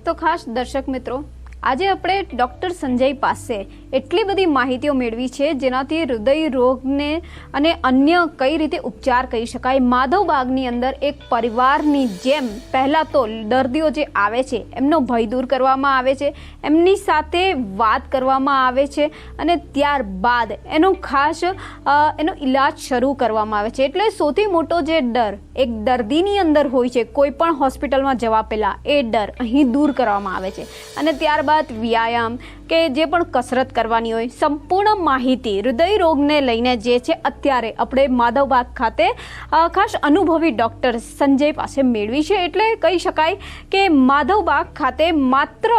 તો ખાસ દર્શક મિત્રો, આજે આપણે ડૉક્ટર સંજય પાસે એટલી બધી માહિતીઓ મેળવી છે જેનાથી હૃદય રોગને અને અન્ય કઈ રીતે ઉપચાર કરી શકાય. માધવબાગની અંદર એક પરિવારની જેમ પહેલાં તો દર્દીઓ જે આવે છે એમનો ભય દૂર કરવામાં આવે છે, એમની સાથે વાત કરવામાં આવે છે અને ત્યારબાદ એનો ખાસ એનો ઈલાજ શરૂ કરવામાં આવે છે. એટલે સૌથી મોટો જે ડર એક દર્દીની અંદર હોય છે કોઈ પણ હોસ્પિટલમાં જવા પહેલાં, એ ડર અહીં દૂર કરવામાં આવે છે. અને ત્યારબાદ વ્યાયામ કે જે પણ કસરત કરવાની હોય, સંપૂર્ણ માહિતી હૃદય રોગને લઈને જે છે અત્યારે આપણે માધવબાગ ખાતે ખાસ અનુભવી ડૉક્ટર સંજય પાસે મેળવી છે. એટલે કહી શકાય કે માધવબાગ ખાતે માત્ર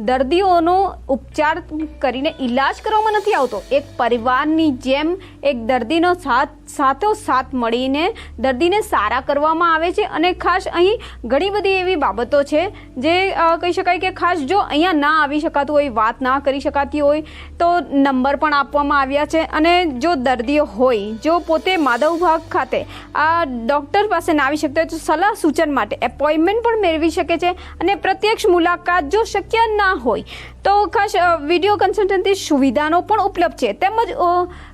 દર્દીઓનો ઉપચાર કરીને ઈલાજ કરવામાં નથી આવતો, એક પરિવારની જેમ એક દર્દીનો સાથોસાથ મળીને દર્દીને સારા કરવામાં આવે છે. અને ખાસ અહીં ઘણી બધી એવી બાબતો છે જે કહી શકાય કે ખાસ જો અહીંયા ના આવી શકાતું હોય, વાત ના કરી શકાતી હોય તો નંબર પણ આપવામાં આવ્યા છે. અને જો દર્દીઓ હોય, જો પોતે માધવબાગ ખાતે આ ડૉક્ટર પાસે ના આવી શકતા હોય તો સલાહ સૂચન માટે એપોઇન્ટમેન્ટ પણ મેળવી શકે છે. અને પ્રત્યક્ષ મુલાકાત જો શક્ય ના હોય તો ખાસ વિડીયો કન્સલ્ટન્સી સુવિધાનો પણ ઉપલબ્ધ છે. તેમજ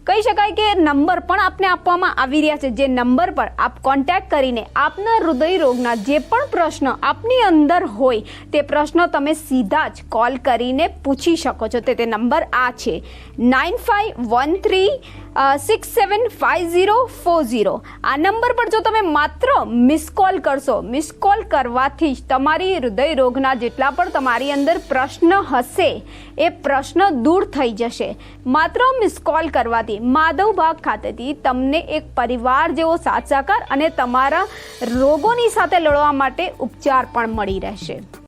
કહી શકાય કે નંબર પણ આપને આપવામાં આવી રહ્યા છે, જે નંબર પર આપ કોન્ટેક્ટ કરીને આપના હૃદય રોગના જે પણ પ્રશ્ન આપની અંદર હોય તે પ્રશ્ન તમે સીધા જ કોલ કરીને પૂછી શકો છો. તે નંબર આ છે 9513675040. આ નંબર પર જો તમે માત્ર મિસ કોલ કરશો, મિસ કોલ કરવાથી જ તમારી હૃદય રોગના જેટલા પણ તમારી અંદર પ્રશ્ન હશે એ પ્રશ્ન દૂર થઈ જશે. માત્ર મિસ કોલ કરવાથી માધવબાગ ખાતેથી તમને એક પરિવાર જેવો સાથ સહકાર અને તમારા રોગોની સાથે લડવા માટે ઉપચાર પણ મળી રહેશે.